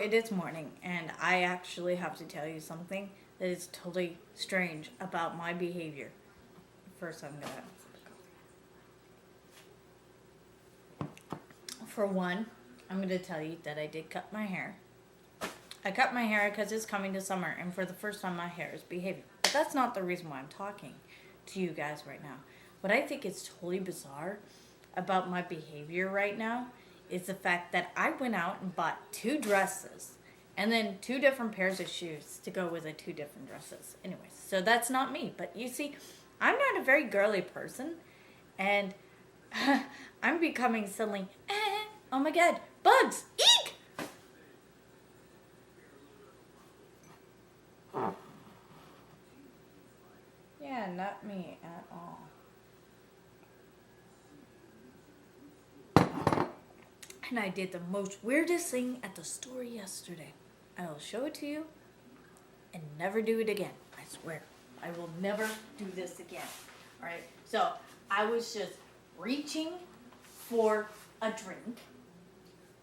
it is morning, and I actually have to tell you something that is totally strange about my behavior. First, I'm gonna. For one, I'm gonna tell you that I did cut my hair. I cut my hair because it's coming to summer, and for the first time, my hair is behaving. But that's not the reason why I'm talking to you guys right now. What I think is totally bizarre about my behavior right now is the fact that I went out and bought 2 dresses and then 2 different pairs of shoes to go with the 2 different dresses. Anyways, so that's not me. But you see, I'm not a very girly person, and I'm becoming suddenly, oh my god, bugs, eek! Yeah, not me at all. And I did the most weirdest thing at the store yesterday. I will show it to you and never do it again. I swear. I will never do this again. Alright? So, I was just reaching for a drink.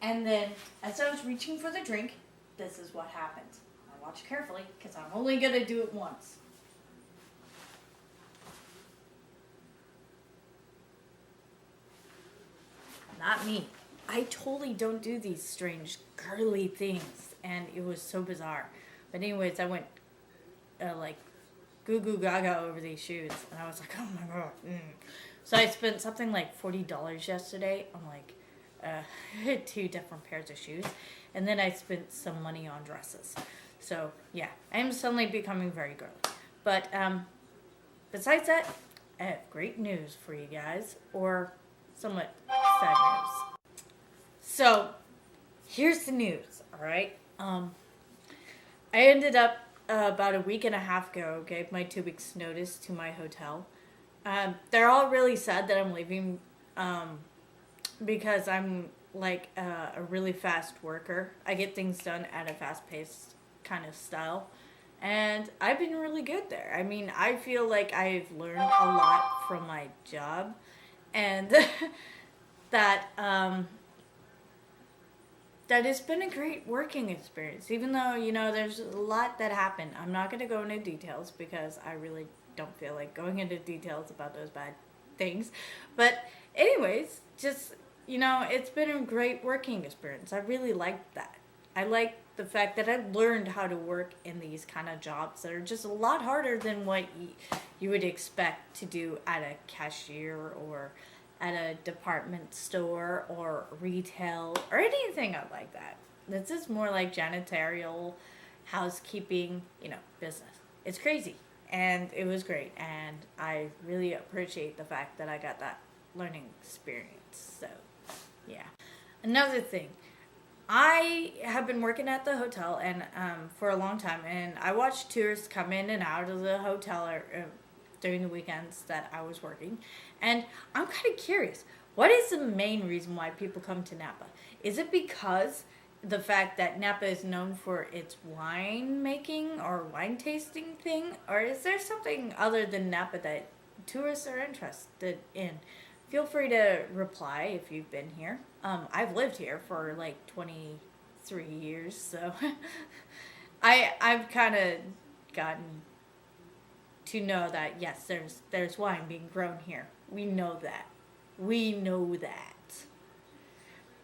And then, as I was reaching for the drink, this is what happened. I watch carefully because I'm only going to do it once. Not me. I totally don't do these strange girly things, and it was so bizarre. But anyways, I went like goo goo gaga over these shoes, and I was like, oh my god. So I spent something like $40 yesterday on like 2 different pairs of shoes, and then I spent some money on dresses. So yeah, I am suddenly becoming very girly. But besides that, I have great news for you guys, or somewhat sad news. So, here's the news, alright? I ended up about a week and a half ago, gave my 2 weeks notice to my hotel. They're all really sad that I'm leaving because I'm like a really fast worker. I get things done at a fast-paced kind of style. And I've been really good there. I mean, I feel like I've learned a lot from my job. And that that it's been a great working experience, even though, you know, there's a lot that happened. I'm not going to go into details because I really don't feel like going into details about those bad things. But anyways, just, you know, it's been a great working experience. I really liked that. I like the fact that I learned how to work in these kind of jobs that are just a lot harder than what you would expect to do at a cashier or at a department store or retail or anything like that. This is more like janitorial, housekeeping, you know, business. It's crazy, and it was great, and I really appreciate the fact that I got that learning experience. So, yeah. Another thing, I have been working at the hotel and for a long time, and I watched tourists come in and out of the hotel during the weekends that I was working. And I'm kind of curious, what is the main reason why people come to Napa? Is it because the fact that Napa is known for its wine making or wine tasting thing? Or is there something other than Napa that tourists are interested in? Feel free to reply if you've been here. I've lived here for like 23 years, so I've kind of gotten to know that, yes, there's wine being grown here. We know that. We know that.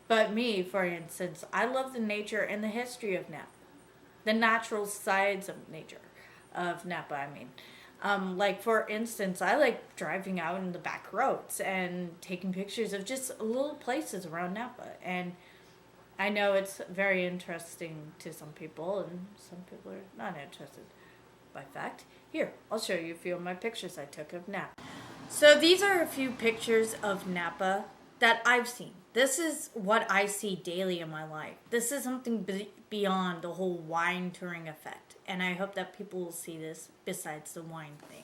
But me, for instance, I love the nature and the history of Napa. The natural sides of nature of Napa, I mean. Like, for instance, I like driving out in the back roads and taking pictures of just little places around Napa. And I know it's very interesting to some people, and some people are not interested by fact. Here, I'll show you a few of my pictures I took of Napa. So these are a few pictures of Napa that I've seen. This is what I see daily in my life. This is something beyond the whole wine touring effect. And I hope that people will see this besides the wine thing.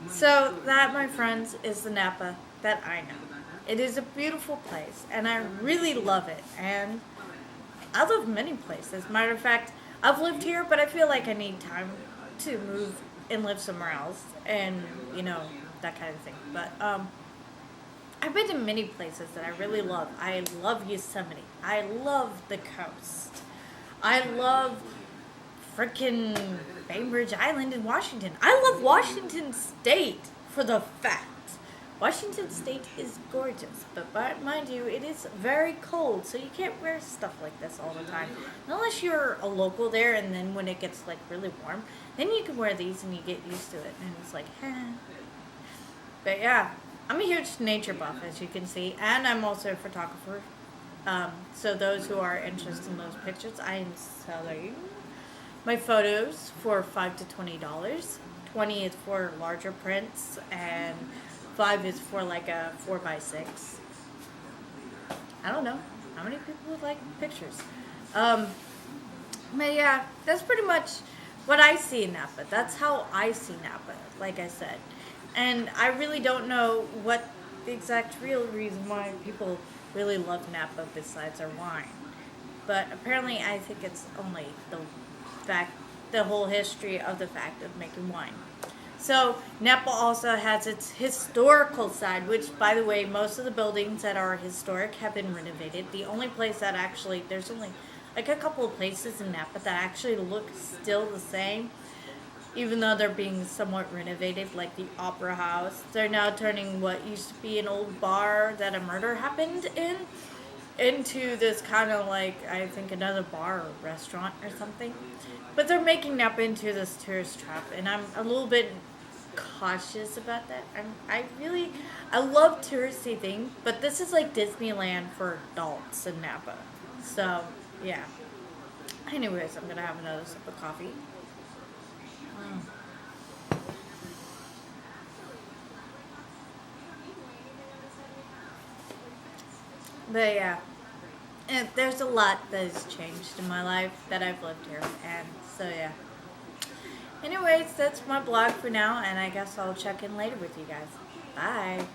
So that, my friends, is the Napa that I know. It is a beautiful place, and I really love it. And I love many places. Matter of fact, I've lived here, but I feel like I need time to move and live somewhere else, and, you know, that kind of thing. But I've been to many places that I really love. I love Yosemite. I love the coast. I love freaking Bainbridge Island in Washington. I love Washington State for the fact. Washington State is gorgeous, but mind you, it is very cold, so you can't wear stuff like this all the time. Unless you're a local there, and then when it gets like really warm, then you can wear these and you get used to it, and it's like, But yeah, I'm a huge nature buff, as you can see, and I'm also a photographer. So those who are interested in those pictures, I am selling my photos for $5 to $20. 20 is for larger prints, and 5 is for like a 4x6. I don't know how many people would like pictures. But yeah, that's pretty much what I see in Napa. That's how I see Napa, like I said. And I really don't know what the exact real reason why people really love Napa besides their wine. But apparently I think it's only the whole history of the fact of making wine. So Napa also has its historical side, which, by the way, most of the buildings that are historic have been renovated. The only place that actually, there's only like a couple of places in Napa that actually look still the same, even though they're being somewhat renovated, like the Opera House. They're now turning what used to be an old bar that a murder happened in into this kind of like, I think, another bar or restaurant or something. But they're making Napa into this tourist trap, and I'm a little bit cautious about that. I love touristy things, but this is like Disneyland for adults in Napa. So, yeah. Anyways, I'm gonna have another sip of coffee. But yeah, and there's a lot that has changed in my life that I've lived here, and so yeah. Anyways, that's my blog for now, and I guess I'll check in later with you guys. Bye.